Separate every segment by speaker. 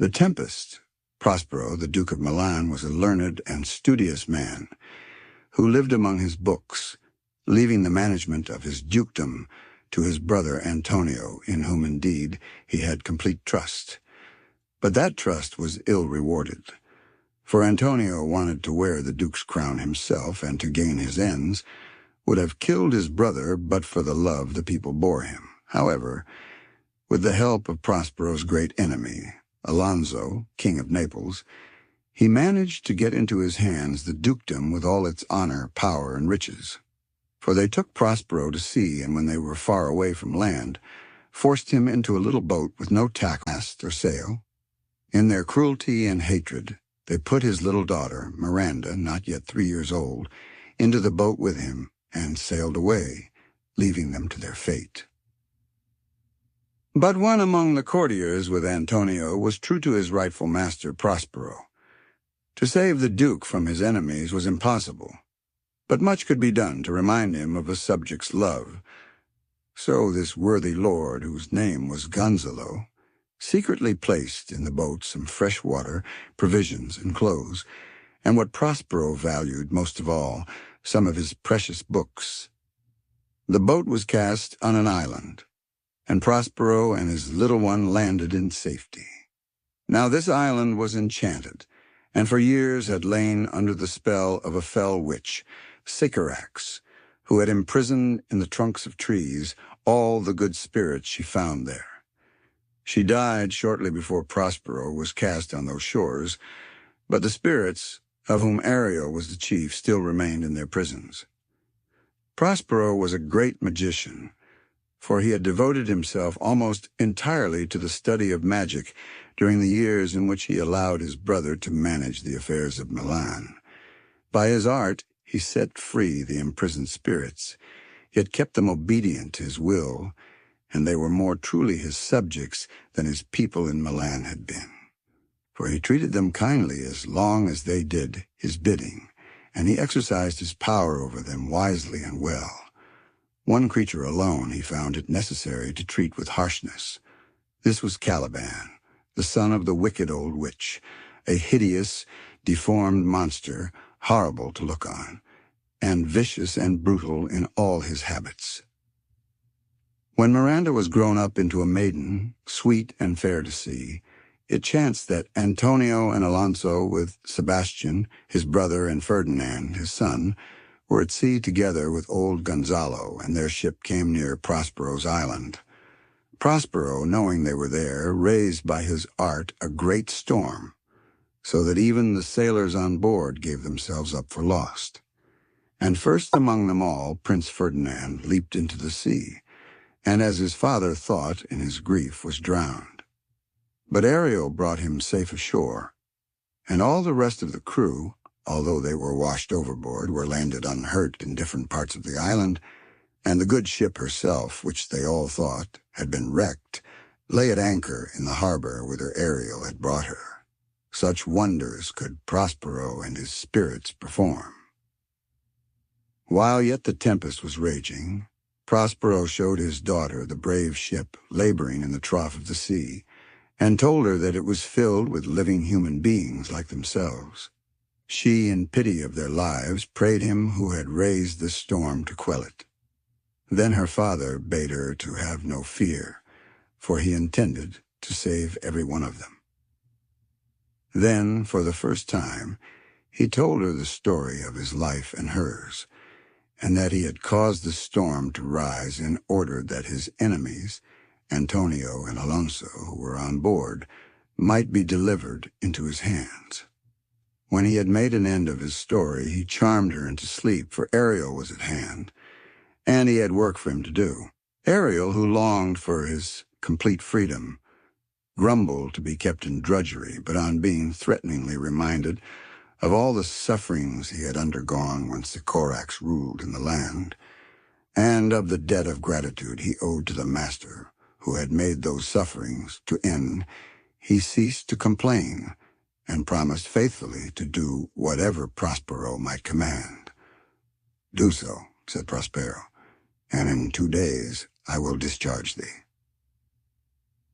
Speaker 1: The Tempest, Prospero, the Duke of Milan, was a learned and studious man who lived among his books, leaving the management of his dukedom to his brother Antonio, in whom indeed he had complete trust. But that trust was ill-rewarded, for Antonio wanted to wear the duke's crown himself and to gain his ends, would have killed his brother but for the love the people bore him. However, with the help of Prospero's great enemy, Alonso, King of Naples, he managed to get into his hands the dukedom with all its honor, power, and riches. For they took Prospero to sea, and when they were far away from land, forced him into a little boat with no tack, mast, or sail. In their cruelty and hatred, they put his little daughter, Miranda, not yet 3 years old, into the boat with him and sailed away, leaving them to their fate. But one among the courtiers with Antonio was true to his rightful master, Prospero. To save the duke from his enemies was impossible, but much could be done to remind him of a subject's love. So this worthy lord, whose name was Gonzalo, secretly placed in the boat some fresh water, provisions, and clothes, and what Prospero valued most of all, some of his precious books. The boat was cast on an island, and Prospero and his little one landed in safety. Now this island was enchanted, and for years had lain under the spell of a fell witch, Sycorax, who had imprisoned in the trunks of trees all the good spirits she found there. She died shortly before Prospero was cast on those shores, but the spirits, of whom Ariel was the chief, still remained in their prisons. Prospero was a great magician, for he had devoted himself almost entirely to the study of magic during the years in which he allowed his brother to manage the affairs of Milan. By his art, he set free the imprisoned spirits, yet kept them obedient to his will, and they were more truly his subjects than his people in Milan had been. For he treated them kindly as long as they did his bidding, and he exercised his power over them wisely and well. One creature alone he found it necessary to treat with harshness. This was Caliban, the son of the wicked old witch, a hideous, deformed monster, horrible to look on, and vicious and brutal in all his habits. When Miranda was grown up into a maiden, sweet and fair to see, it chanced that Antonio and Alonso, with Sebastian, his brother, and Ferdinand, his son, were at sea together with old Gonzalo, and their ship came near Prospero's island. Prospero, knowing they were there, raised by his art a great storm, so that even the sailors on board gave themselves up for lost. And first among them all, Prince Ferdinand leaped into the sea, and as his father thought in his grief was drowned. But Ariel brought him safe ashore, and all the rest of the crew, although they were washed overboard, were landed unhurt in different parts of the island, and the good ship herself, which they all thought had been wrecked, lay at anchor in the harbor whither Ariel had brought her. Such wonders could Prospero and his spirits perform. While yet the tempest was raging, Prospero showed his daughter the brave ship laboring in the trough of the sea, and told her that it was filled with living human beings like themselves. She, in pity of their lives, prayed him who had raised the storm to quell it. Then her father bade her to have no fear, for he intended to save every one of them. Then, for the first time, he told her the story of his life and hers, and that he had caused the storm to rise in order that his enemies, Antonio and Alonso, who were on board, might be delivered into his hands. When he had made an end of his story, he charmed her into sleep, for Ariel was at hand, and he had work for him to do. Ariel, who longed for his complete freedom, grumbled to be kept in drudgery, but on being threateningly reminded of all the sufferings he had undergone when Sycorax ruled in the land, and of the debt of gratitude he owed to the master who had made those sufferings to end, he ceased to complain, and promised faithfully to do whatever Prospero might command. "Do so," said Prospero, "and in 2 days I will discharge thee."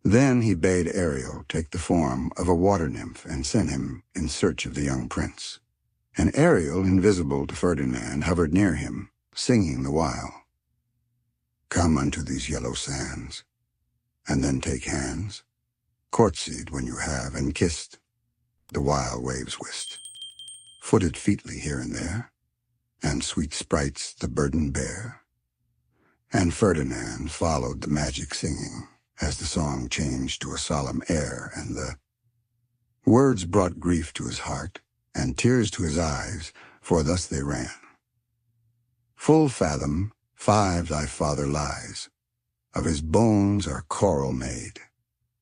Speaker 1: Then he bade Ariel take the form of a water nymph and sent him in search of the young prince. And Ariel, invisible to Ferdinand, hovered near him, singing the while. Come unto these yellow sands, and then take hands, courtesied when you have, and kissed, the while waves whist, footed featly here and there, and sweet sprites the burden bear. And Ferdinand followed the magic singing, as the song changed to a solemn air, and the words brought grief to his heart, and tears to his eyes, for thus they ran. Full fathom 5 thy father lies, of his bones are coral made.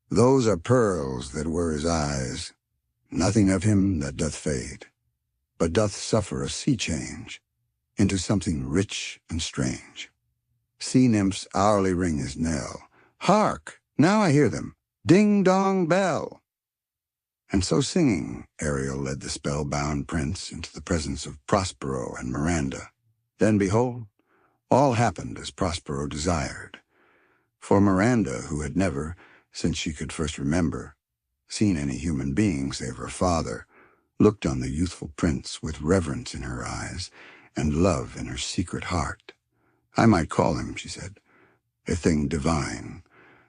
Speaker 1: Those are pearls that were his eyes, nothing of him that doth fade, but doth suffer a sea change into something rich and strange. Sea nymphs hourly ring his knell. Hark! Now I hear them. Ding-dong bell! And so singing, Ariel led the spellbound prince into the presence of Prospero and Miranda. Then behold, all happened as Prospero desired. For Miranda, who had never, since she could first remember, seen any human being save her father, looked on the youthful prince with reverence in her eyes and love in her secret heart. I might call him, she said, a thing divine,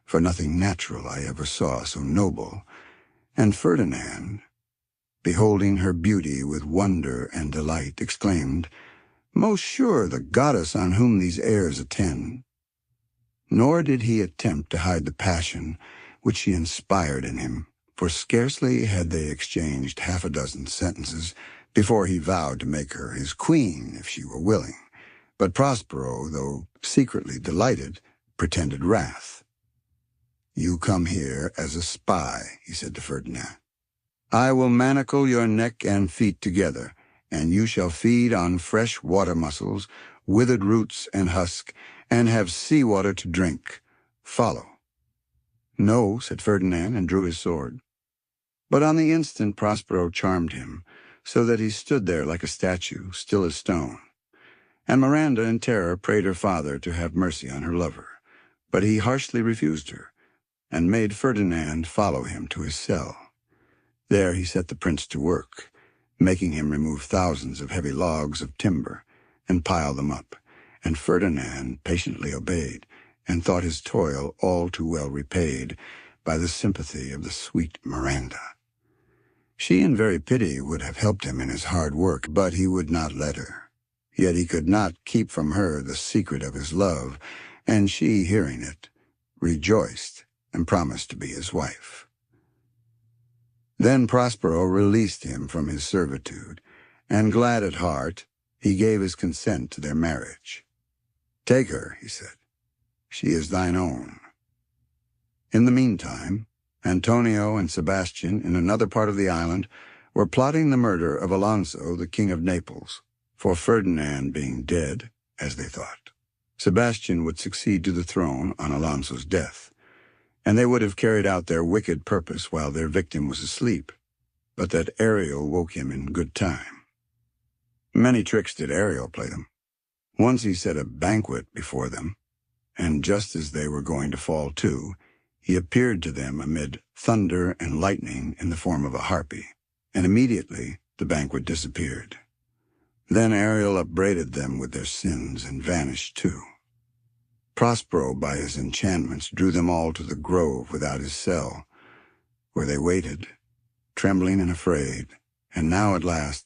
Speaker 1: for nothing natural I ever saw so noble. And Ferdinand, beholding her beauty with wonder and delight, exclaimed, Most sure the goddess on whom these airs attend. Nor did he attempt to hide the passion which she inspired in him, for scarcely had they exchanged 6 sentences before he vowed to make her his queen if she were willing. But Prospero, though secretly delighted, pretended wrath. You come here as a spy, he said to Ferdinand. I will manacle your neck and feet together, and you shall feed on fresh water mussels, withered roots and husk, and have sea water to drink. Follow. No, said Ferdinand, and drew his sword. But on the instant Prospero charmed him, so that he stood there like a statue, still as stone. And Miranda, in terror, prayed her father to have mercy on her lover. But he harshly refused her, and made Ferdinand follow him to his cell. There he set the prince to work, making him remove thousands of heavy logs of timber, and pile them up. And Ferdinand patiently obeyed, and thought his toil all too well repaid by the sympathy of the sweet Miranda. She in very pity would have helped him in his hard work, but he would not let her. Yet he could not keep from her the secret of his love, and she, hearing it, rejoiced and promised to be his wife. Then Prospero released him from his servitude, and glad at heart, he gave his consent to their marriage. Take her, he said. She is thine own. In the meantime, Antonio and Sebastian, in another part of the island, were plotting the murder of Alonso, the king of Naples, for Ferdinand being dead, as they thought, Sebastian would succeed to the throne on Alonso's death, and they would have carried out their wicked purpose while their victim was asleep, but that Ariel woke him in good time. Many tricks did Ariel play them. Once he set a banquet before them, and just as they were going to fall to, he appeared to them amid thunder and lightning in the form of a harpy, and immediately the banquet disappeared. Then Ariel upbraided them with their sins and vanished too. Prospero, by his enchantments, drew them all to the grove without his cell, where they waited, trembling and afraid, and now at last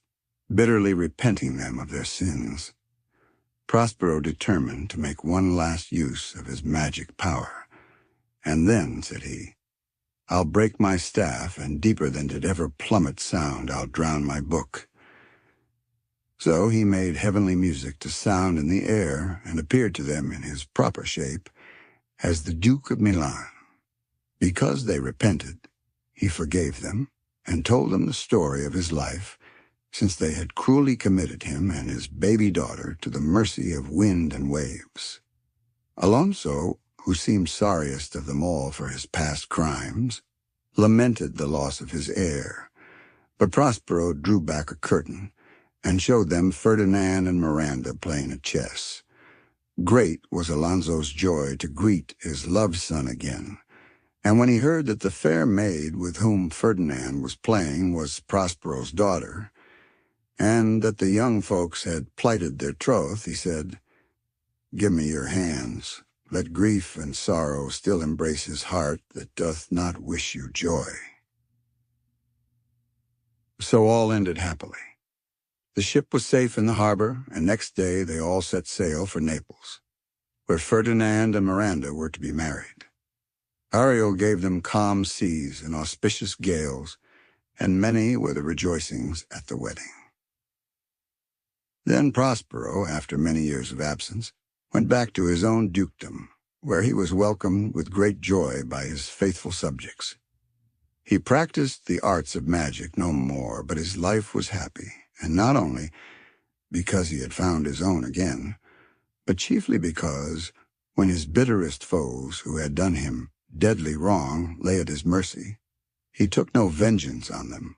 Speaker 1: bitterly repenting them of their sins. Prospero determined to make one last use of his magic power. And then, said he, I'll break my staff, and deeper than did ever plummet sound I'll drown my book. So he made heavenly music to sound in the air, and appeared to them in his proper shape as the Duke of Milan. Because they repented, he forgave them, and told them the story of his life, since they had cruelly committed him and his baby daughter to the mercy of wind and waves. Alonso, who seemed sorriest of them all for his past crimes, lamented the loss of his heir, but Prospero drew back a curtain, and showed them Ferdinand and Miranda playing at chess. Great was Alonso's joy to greet his loved son again, And when he heard that the fair maid with whom Ferdinand was playing was Prospero's daughter, and that the young folks had plighted their troth, he said, "Give me your hands. Let grief and sorrow still embrace his heart that doth not wish you joy." So all ended happily. The ship was safe in the harbor, and next day they all set sail for Naples, where Ferdinand and Miranda were to be married. Ariel gave them calm seas and auspicious gales, and many were the rejoicings at the wedding. Then Prospero, after many years of absence, went back to his own dukedom, where he was welcomed with great joy by his faithful subjects. He practiced the arts of magic no more, but his life was happy, and not only because he had found his own again, but chiefly because, when his bitterest foes who had done him deadly wrong lay at his mercy, he took no vengeance on them,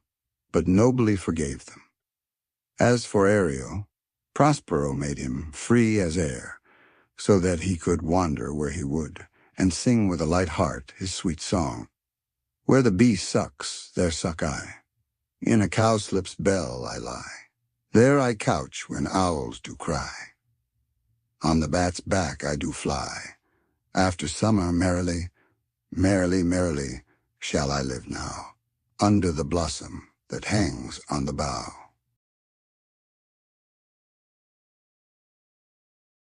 Speaker 1: but nobly forgave them. As for Ariel, Prospero made him free as air, so that he could wander where he would, and sing with a light heart his sweet song. Where the bee sucks, there suck I. In a cowslip's bell I lie. There I couch when owls do cry. On the bat's back I do fly. After summer merrily, merrily, merrily shall I live now, under the blossom that hangs on the bough.